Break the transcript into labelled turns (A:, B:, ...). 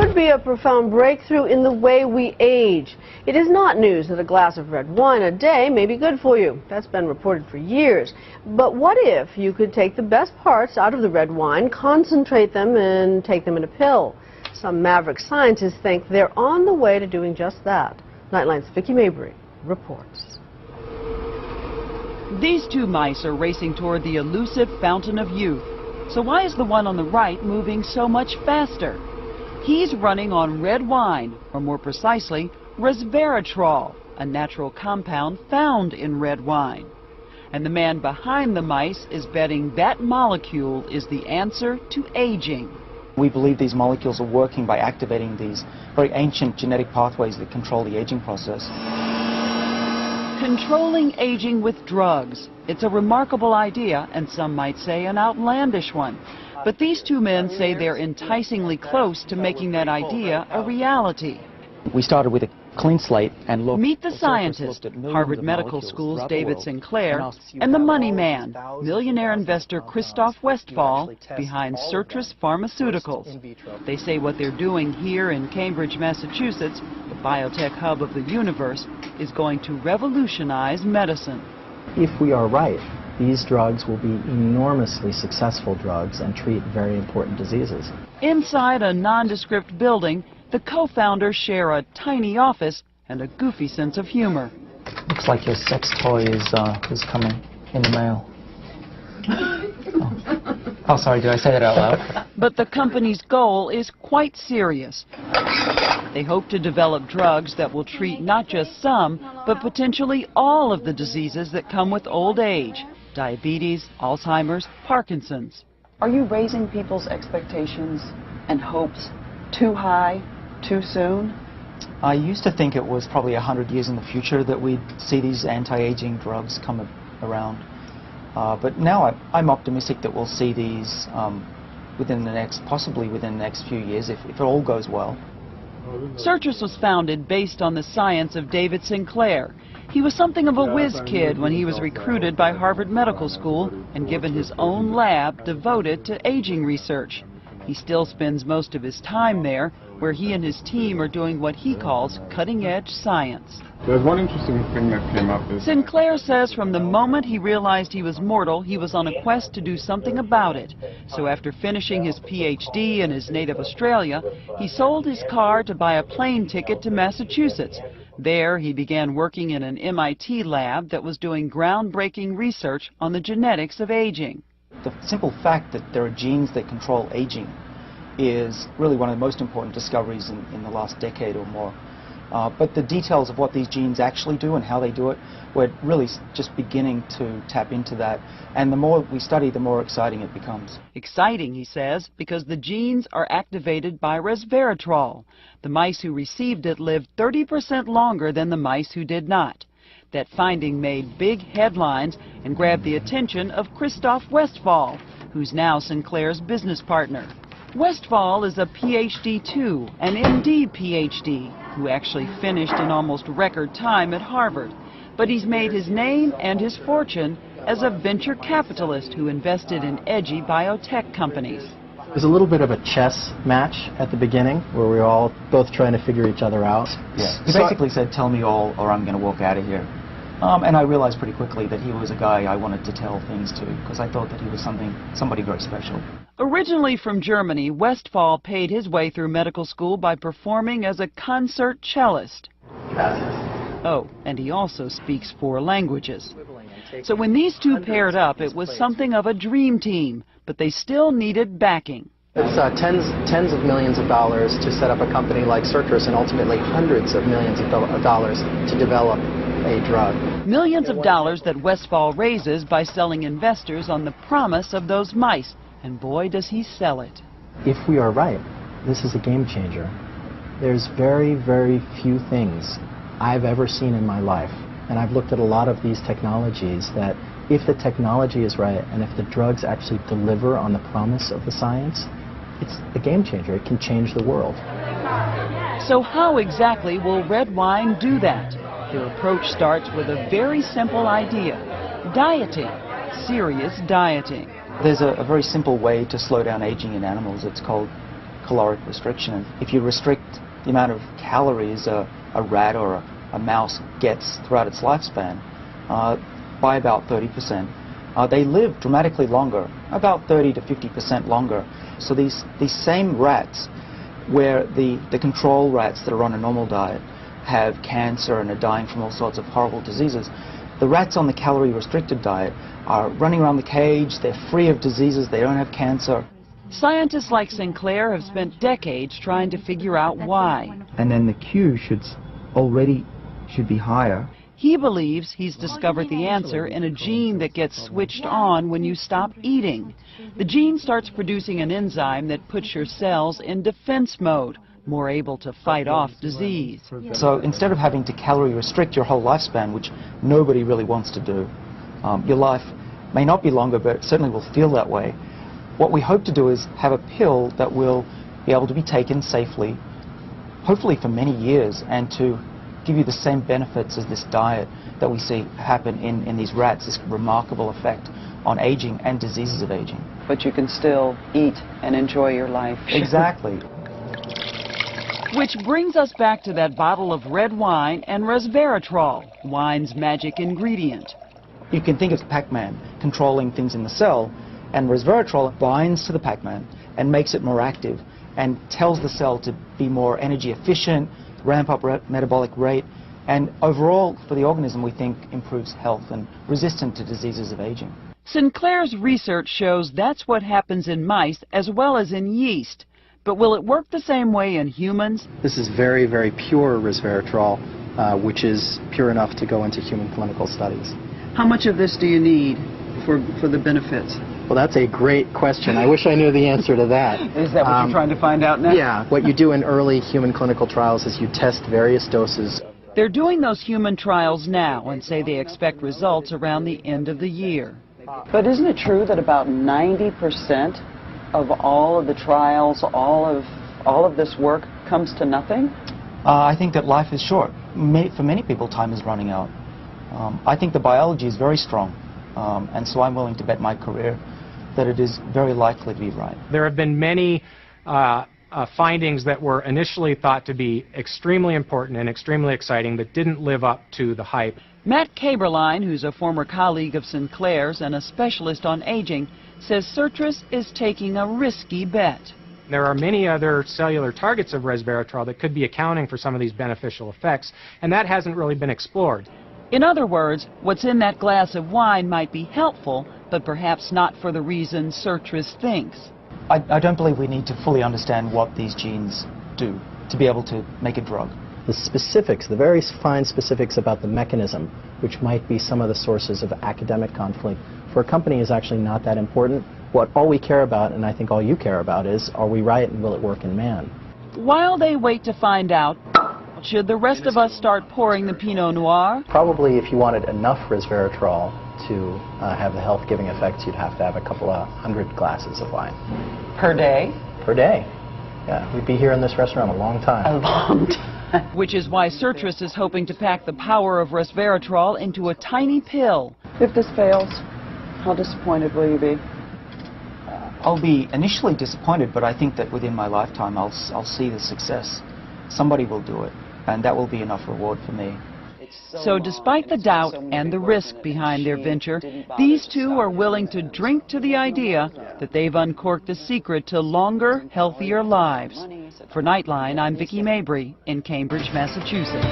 A: could be a profound breakthrough in the way we age. It is not news that a glass of red wine a day may be good for you. That's been reported for years. But what if you could take the best parts out of the red wine, concentrate them, and take them in a pill? Some maverick scientists think they're on the way to doing just that. Nightline's Vicki Mabry reports.
B: These two mice are racing toward the elusive fountain of youth. So why is the one on the right moving so much faster? He's running on red wine, or more precisely, Resveratrol, a natural compound found in red wine. And the man behind the mice is betting that molecule is the answer to aging.
C: We believe these molecules are working by activating these very ancient genetic pathways that control the aging process.
B: Controlling aging with drugs. It's a remarkable idea, and some might say an outlandish one. But these two men say they're enticingly close to making that idea a reality.
C: We started with a clean slate and looked.
B: Meet the scientist, Harvard Medical School's David Sinclair, and the money man, millionaire investor Christoph Westphal, behind Certris Pharmaceuticals. They say what they're doing here in Cambridge, Massachusetts, the biotech hub of the universe, is going to revolutionize medicine.
D: If we are right, these drugs will be enormously successful drugs and treat very important diseases.
B: Inside a nondescript building, the co-founders share a tiny office and a goofy sense of humor.
C: Looks like your sex toy is coming in the mail. Oh, sorry, did I say that out loud?
B: But the company's goal is quite serious. They hope to develop drugs that will treat not just some, but potentially all of the diseases that come with old age. Diabetes, Alzheimer's, Parkinson's. Are you raising people's expectations and hopes too high, too soon?
C: I used to think it was probably 100 years in the future that we'd see these anti-aging drugs come around. But now I'm optimistic that we'll see these possibly within the next few years, if it all goes well.
B: Certris was founded based on the science of David Sinclair. He was something of a whiz kid when he was recruited by Harvard Medical School and given his own lab devoted to aging research. He still spends most of his time there, where he and his team are doing what he calls cutting-edge science.
E: There's one interesting thing that came up.
B: Sinclair says from the moment he realized he was mortal, he was on a quest to do something about it. So after finishing his PhD in his native Australia, he sold his car to buy a plane ticket to Massachusetts. There, he began working in an MIT lab that was doing groundbreaking research on the genetics of aging.
C: The simple fact that there are genes that control aging is really one of the most important discoveries in the last decade or more. But the details of what these genes actually do and how they do it, we're really just beginning to tap into that. And the more we study, the more exciting it becomes.
B: Exciting, he says, because the genes are activated by Resveratrol. The mice who received it lived 30% longer than the mice who did not. That finding made big headlines and grabbed the attention of Christoph Westphal, who's now Sinclair's business partner. Westphal is a PhD too, an MD PhD, who actually finished in almost record time at Harvard. But he's made his name and his fortune as a venture capitalist who invested in edgy biotech companies.
D: It was a little bit of a chess match at the beginning, where we were all both trying to figure each other out.
C: Yeah. He basically said, tell me all or I'm going to walk out of here. And I realized pretty quickly that he was a guy I wanted to tell things to, because I thought that he was somebody very special.
B: Originally from Germany, Westphal paid his way through medical school by performing as a concert cellist. Oh, and he also speaks 4 languages. So when these two paired up, it was something of a dream team, but they still needed backing.
D: It's tens of millions of dollars to set up a company like Certris, and ultimately hundreds of millions of dollars to develop a drug.
B: Millions of dollars that Westphal raises by selling investors on the promise of those mice. And boy, does he sell it.
D: If we are right, this is a game changer. There's very, very few things I've ever seen in my life, and I've looked at a lot of these technologies, that if the technology is right and if the drugs actually deliver on the promise of the science, it's a game changer. It can change the world.
B: So how exactly will red wine do that? Their approach starts with a very simple idea: dieting, serious dieting.
C: There's a very simple way to slow down aging in animals. It's called caloric restriction. If you restrict the amount of calories a rat or a mouse gets throughout its lifespan by about 30%, they live dramatically longer, about 30 to 50% longer. So these same rats, where the control rats that are on a normal diet have cancer and are dying from all sorts of horrible diseases, the rats on the calorie-restricted diet are running around the cage, they're free of diseases, they don't have cancer.
B: Scientists like Sinclair have spent decades trying to figure out why.
F: And then the Q should be higher.
B: He believes he's discovered the answer in a gene that gets switched on when you stop eating. The gene starts producing an enzyme that puts your cells in defense mode, more able to fight off disease.
C: So instead of having to calorie restrict your whole lifespan, which nobody really wants to do, your life may not be longer, but it certainly will feel that way. What we hope to do is have a pill that will be able to be taken safely, hopefully for many years, and to give you the same benefits as this diet that we see happen in these rats, this remarkable effect on aging and diseases of aging.
B: But you can still eat and enjoy your life.
C: Exactly.
B: Which brings us back to that bottle of red wine and resveratrol, wine's magic ingredient.
C: You can think of Pac-Man controlling things in the cell, and resveratrol binds to the Pac-Man and makes it more active and tells the cell to be more energy efficient, ramp up metabolic rate, and overall for the organism we think improves health and resistant to diseases of aging.
B: Sinclair's research shows that's what happens in mice as well as in yeast. But will it work the same way in humans?
D: This is very, very pure resveratrol, which is pure enough to go into human clinical studies.
B: How much of this do you need for the benefits?
D: Well, that's a great question. I wish I knew the answer to that.
B: Is that what you're trying to find out now?
D: Yeah. What you do in early human clinical trials is you test various doses.
B: They're doing those human trials now and say they expect results around the end of the year. But isn't it true that about 90% of all of the trials, all of this work comes to nothing?
C: I think that life is short. For many people, time is running out. I think the biology is very strong, and so I'm willing to bet my career that it is very likely to be right.
G: There have been many findings that were initially thought to be extremely important and extremely exciting that didn't live up to the hype.
B: Matt Kaberlein, who's a former colleague of Sinclair's and a specialist on aging, says Sertris is taking a risky bet.
G: There are many other cellular targets of resveratrol that could be accounting for some of these beneficial effects, and that hasn't really been explored.
B: In other words, what's in that glass of wine might be helpful, but perhaps not for the reasons Sertris thinks.
C: I don't believe we need to fully understand what these genes do to be able to make a drug.
D: The specifics, the very fine specifics about the mechanism, which might be some of the sources of academic conflict, for a company is actually not that important. All we care about, and I think all you care about, is are we right and will it work in man?
B: While they wait to find out, should the rest of us start pouring the Pinot Noir?
D: Probably if you wanted enough resveratrol to have the health-giving effects, you'd have to have a couple of 100 glasses of wine.
B: Per day?
D: Per day. Yeah, we'd be here in this restaurant a long time.
B: A long time. Which is why Sertris is hoping to pack the power of resveratrol into a tiny pill. If this fails, how disappointed will you be?
C: I'll be initially disappointed, but I think that within my lifetime I'll see the success. Somebody will do it, and that will be enough reward for me.
B: So despite the doubt and the risk behind their venture, these two are willing to drink to the idea that they've uncorked the secret to longer, healthier lives. For Nightline, I'm Vicki Mabry in Cambridge, Massachusetts.